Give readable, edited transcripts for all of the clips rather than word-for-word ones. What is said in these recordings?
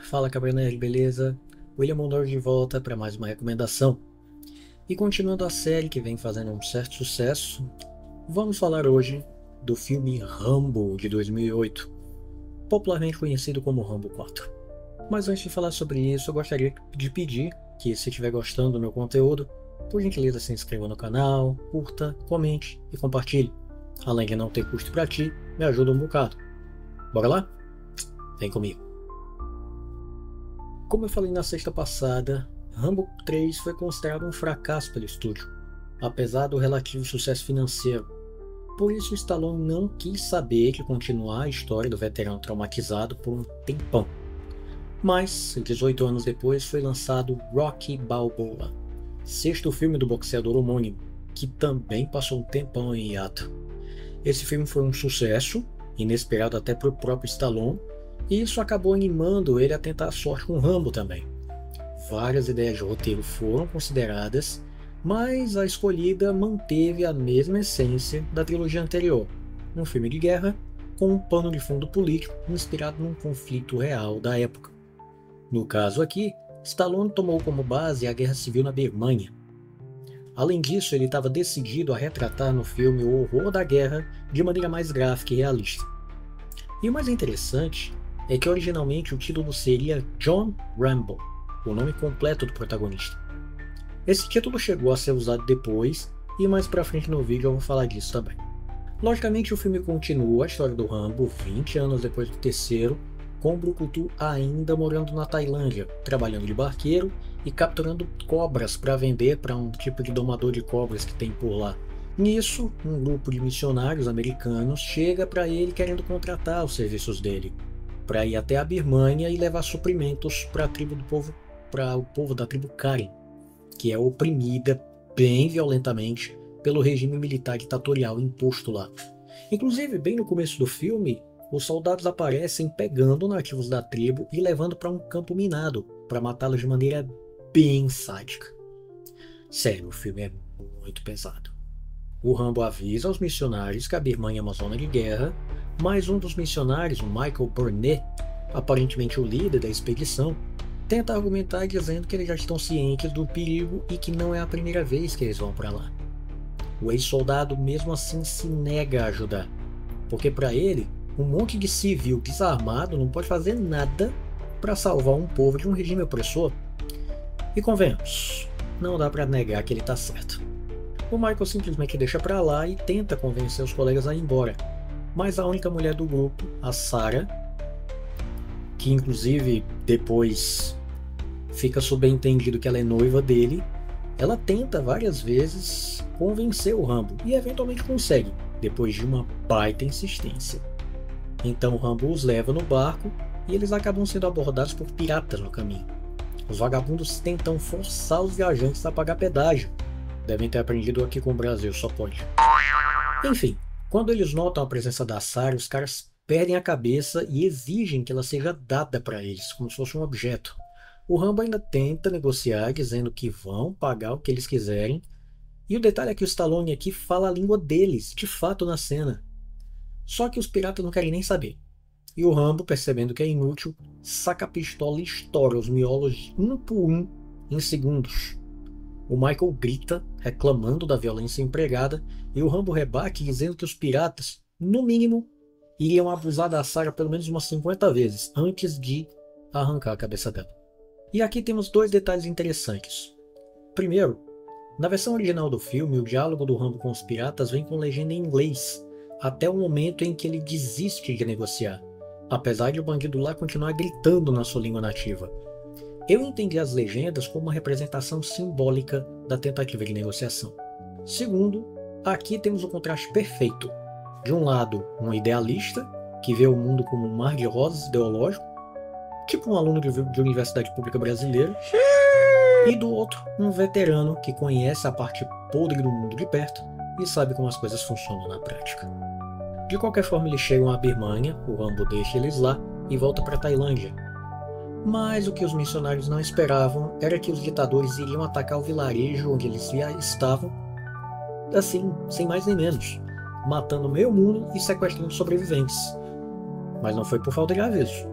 Fala Cabernet, beleza? William Mondor de volta para mais uma recomendação. E continuando a série que vem fazendo um certo sucesso, vamos falar hoje do filme Rambo de 2008, popularmente conhecido como Rambo 4. Mas antes de falar sobre isso, eu gostaria de pedir que, se estiver gostando do meu conteúdo, por gentileza se inscreva no canal, curta, comente e compartilhe. Além de não ter custo para ti, me ajuda um bocado. Bora lá? Vem comigo. Como eu falei na sexta passada, Rambo 3 foi considerado um fracasso pelo estúdio, apesar do relativo sucesso financeiro. Por isso, Stallone não quis saber de continuar a história do veterano traumatizado por um tempão. Mas, 18 anos depois, foi lançado Rocky Balboa, sexto filme do boxeador homônimo, que também passou um tempão em hiato. Esse filme foi um sucesso, inesperado até para o próprio Stallone, e isso acabou animando ele a tentar a sorte com Rambo também. Várias ideias de roteiro foram consideradas, mas a escolhida manteve a mesma essência da trilogia anterior, um filme de guerra com um pano de fundo político inspirado num conflito real da época. No caso aqui, Stallone tomou como base a Guerra Civil na Birmania. Além disso, ele estava decidido a retratar no filme o horror da guerra de maneira mais gráfica e realista. E o mais interessante é que originalmente o título seria John Rambo, o nome completo do protagonista. Esse título chegou a ser usado depois, e mais pra frente no vídeo eu vou falar disso também. Logicamente o filme continua a história do Rambo 20 anos depois do terceiro, com o Brucutu ainda morando na Tailândia, trabalhando de barqueiro e capturando cobras para vender para um tipo de domador de cobras que tem por lá. Nisso, um grupo de missionários americanos chega para ele querendo contratar os serviços dele, para ir até a Birmânia e levar suprimentos para o povo da tribo Karen, que é oprimida bem violentamente pelo regime militar ditatorial imposto lá. Inclusive, bem no começo do filme, os soldados aparecem pegando nativos da tribo e levando para um campo minado para matá-los de maneira bem sádica. Sério, o filme é muito pesado. O Rambo avisa aos missionários que a Birmania é uma zona de guerra, mas um dos missionários, o Michael Burnett, aparentemente o líder da expedição, tenta argumentar dizendo que eles já estão cientes do perigo e que não é a primeira vez que eles vão para lá. O ex-soldado mesmo assim se nega a ajudar, porque para ele, um monte de civil desarmado não pode fazer nada para salvar um povo de um regime opressor. E convenhamos, não dá para negar que ele está certo. O Michael simplesmente deixa para lá e tenta convencer os colegas a ir embora, mas a única mulher do grupo, a Sarah, que inclusive depois fica subentendido que ela é noiva dele, ela tenta várias vezes convencer o Rambo e eventualmente consegue, depois de uma baita insistência. Então o Rambo os leva no barco e eles acabam sendo abordados por piratas no caminho. Os vagabundos tentam forçar os viajantes a pagar pedágio. Devem ter aprendido aqui com o Brasil, só pode. Enfim, quando eles notam a presença da Sarah, os caras perdem a cabeça e exigem que ela seja dada para eles, como se fosse um objeto. O Rambo ainda tenta negociar, dizendo que vão pagar o que eles quiserem. E o detalhe é que o Stallone aqui fala a língua deles, de fato, na cena. Só que os piratas não querem nem saber. E o Rambo, percebendo que é inútil, saca a pistola e estoura os miolos um por um em segundos. O Michael grita, reclamando da violência empregada, e o Rambo rebate dizendo que os piratas, no mínimo, iriam abusar da Sarah pelo menos umas 50 vezes antes de arrancar a cabeça dela. E aqui temos dois detalhes interessantes. Primeiro, na versão original do filme, o diálogo do Rambo com os piratas vem com legenda em inglês, até o momento em que ele desiste de negociar, apesar de o bandido lá continuar gritando na sua língua nativa. Eu entendi as legendas como uma representação simbólica da tentativa de negociação. Segundo, aqui temos o contraste perfeito. De um lado, um idealista, que vê o mundo como um mar de rosas ideológico, tipo um aluno de universidade pública brasileira, e do outro, um veterano que conhece a parte podre do mundo de perto e sabe como as coisas funcionam na prática. De qualquer forma, eles chegam à Birmânia, o Rambo deixa eles lá e volta para a Tailândia. Mas o que os missionários não esperavam era que os ditadores iriam atacar o vilarejo onde eles já estavam, assim, sem mais nem menos, matando meio mundo e sequestrando sobreviventes. Mas não foi por falta de aviso.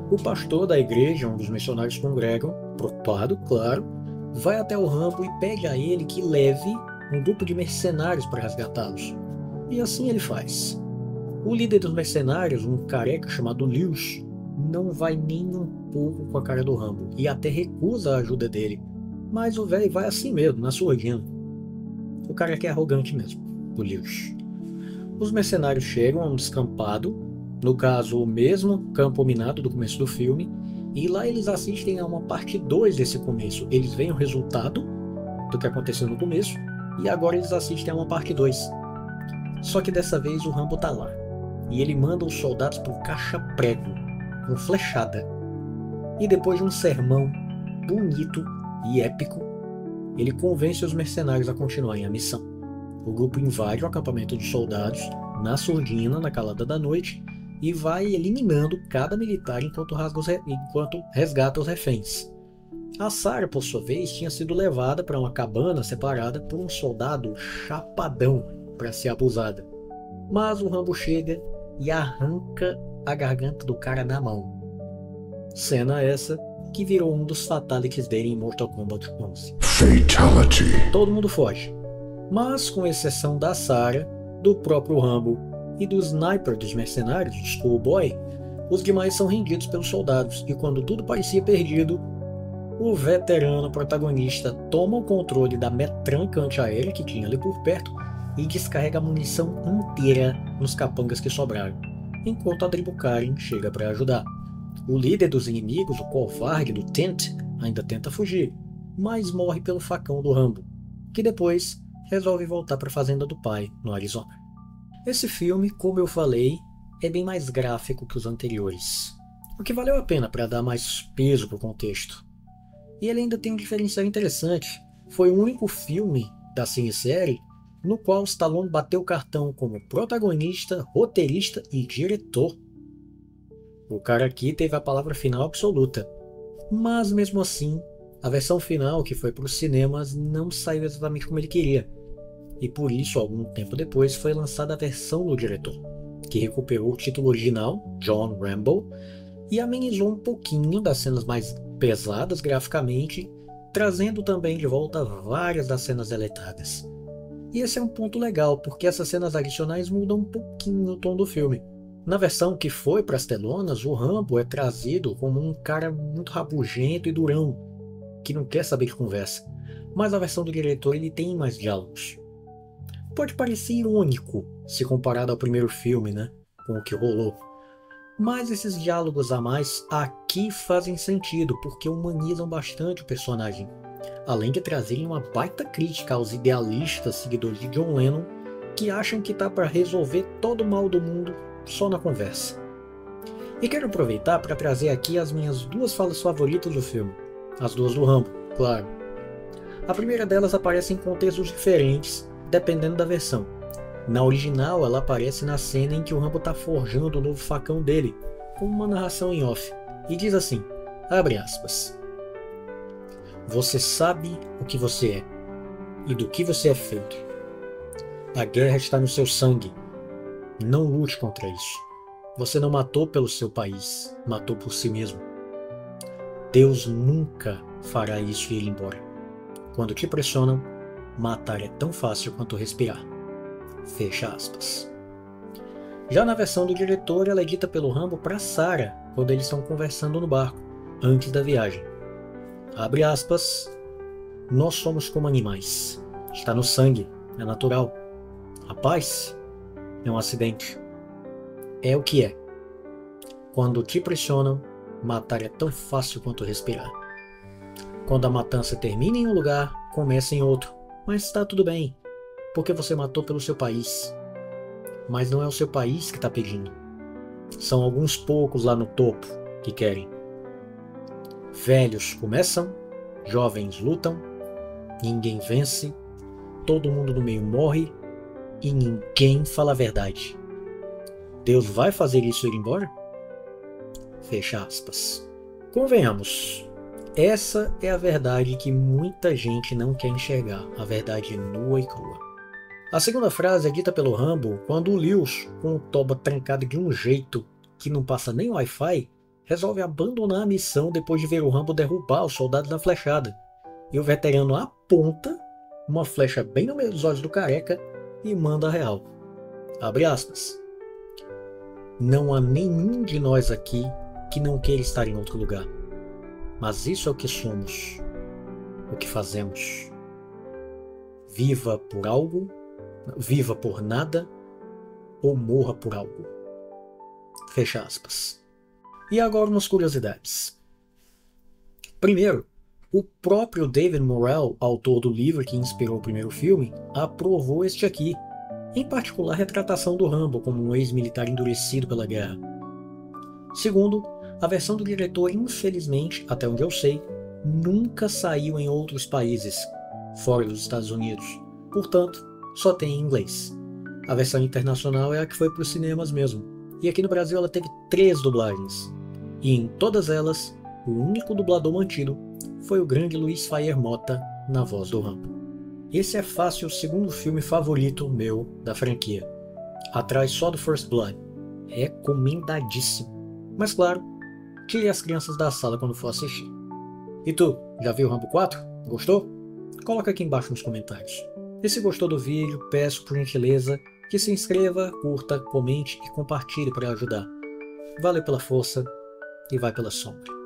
O pastor da igreja onde os missionários congregam, preocupado, claro, vai até o Rambo e pede a ele que leve um grupo de mercenários para resgatá-los. E assim ele faz. O líder dos mercenários, um careca chamado Lewis, não vai nem um pouco com a cara do Rambo e até recusa a ajuda dele. Mas o velho vai assim mesmo, na surdina. O cara que é arrogante mesmo, o Lewis. Os mercenários chegam a um descampado, no caso o mesmo campo minado do começo do filme, e lá eles assistem a uma parte 2 desse começo. Eles veem o resultado do que aconteceu no começo e agora eles assistem a uma parte 2. Só que dessa vez o Rambo tá lá e ele manda os soldados pro caixa-prego, com flechada. E depois de um sermão bonito e épico, ele convence os mercenários a continuarem a missão. O grupo invade o acampamento dos soldados, na surdina, na calada da noite, e vai eliminando cada militar enquanto resgata os reféns. A Sarah, por sua vez, tinha sido levada para uma cabana separada por um soldado chapadão para ser abusada. Mas o Rambo chega e arranca a garganta do cara na mão. Cena essa que virou um dos fatalities dele em Mortal Kombat 11. Fatality. Todo mundo foge, mas com exceção da Sarah, do próprio Rambo e do sniper dos mercenários, o Schoolboy, os demais são rendidos pelos soldados, e quando tudo parecia perdido, o veterano protagonista toma o controle da metranca antiaérea que tinha ali por perto e descarrega a munição inteira nos capangas que sobraram, enquanto a Dribukarin chega para ajudar. O líder dos inimigos, o covarde do Tent, ainda tenta fugir, mas morre pelo facão do Rambo, que depois resolve voltar para a fazenda do pai, no Arizona. Esse filme, como eu falei, é bem mais gráfico que os anteriores, o que valeu a pena para dar mais peso para o contexto. E ele ainda tem um diferencial interessante. Foi o único filme da cinesérie no qual Stallone bateu o cartão como protagonista, roteirista e diretor. O cara aqui teve a palavra final absoluta. Mas mesmo assim, a versão final que foi para os cinemas não saiu exatamente como ele queria. E por isso, algum tempo depois, foi lançada a versão do diretor, que recuperou o título original, John Rambo, e amenizou um pouquinho das cenas mais pesadas graficamente, trazendo também de volta várias das cenas deletadas. E esse é um ponto legal, porque essas cenas adicionais mudam um pouquinho o tom do filme. Na versão que foi para as telonas, o Rambo é trazido como um cara muito rabugento e durão, que não quer saber de conversa. Mas a versão do diretor ele tem mais diálogos. Pode parecer irônico se comparado ao primeiro filme, né, com o que rolou. Mas esses diálogos a mais aqui fazem sentido, porque humanizam bastante o personagem, além de trazerem uma baita crítica aos idealistas seguidores de John Lennon, que acham que tá para resolver todo o mal do mundo só na conversa. E quero aproveitar para trazer aqui as minhas duas falas favoritas do filme, as duas do Rambo, claro. A primeira delas aparece em contextos diferentes, dependendo da versão. Na original, ela aparece na cena em que o Rambo está forjando o novo facão dele, com uma narração em off, e diz assim, abre aspas, "Você sabe o que você é, e do que você é feito. A guerra está no seu sangue. Não lute contra isso. Você não matou pelo seu país, matou por si mesmo. Deus nunca fará isso e ir embora. Quando te pressionam, matar é tão fácil quanto respirar." Fecha aspas. Já na versão do diretor, ela é dita pelo Rambo para Sarah quando eles estão conversando no barco, antes da viagem. Abre aspas. "Nós somos como animais. Está no sangue, é natural. A paz é um acidente. É o que é. Quando te pressionam, matar é tão fácil quanto respirar. Quando a matança termina em um lugar, começa em outro. Mas está tudo bem, porque você matou pelo seu país. Mas não é o seu país que está pedindo. São alguns poucos lá no topo que querem. Velhos começam, jovens lutam, ninguém vence, todo mundo no meio morre e ninguém fala a verdade. Deus vai fazer isso ir embora?" Fecha aspas. Convenhamos, essa é a verdade que muita gente não quer enxergar, a verdade nua e crua. A segunda frase é dita pelo Rambo quando o Lewis, com o toba trancado de um jeito que não passa nem Wi-Fi, resolve abandonar a missão depois de ver o Rambo derrubar o soldado na flechada. E o veterano aponta uma flecha bem no meio dos olhos do careca e manda a real. Abre aspas. Não há nenhum de nós aqui que não queira estar em outro lugar. Mas isso é o que somos, o que fazemos. Viva por algo, viva por nada, ou morra por algo. Fecha aspas. E agora umas curiosidades. Primeiro, o próprio David Morrell, autor do livro que inspirou o primeiro filme, aprovou este aqui, em particular a retratação do Rambo como um ex-militar endurecido pela guerra. Segundo, a versão do diretor, infelizmente, até onde eu sei, nunca saiu em outros países, fora dos Estados Unidos. Portanto, só tem em inglês. A versão internacional é a que foi para os cinemas mesmo. E aqui no Brasil ela teve 3 dublagens. E em todas elas, o único dublador mantido foi o grande Luiz Faier Mota na voz do Rambo. Esse é fácil o segundo filme favorito meu da franquia. Atrás só do First Blood. Recomendadíssimo. Mas claro, tire as crianças da sala quando for assistir. E tu, já viu o Rambo 4? Gostou? Coloca aqui embaixo nos comentários. E se gostou do vídeo, peço por gentileza que se inscreva, curta, comente e compartilhe para ajudar. Valeu pela força e vai pela sombra.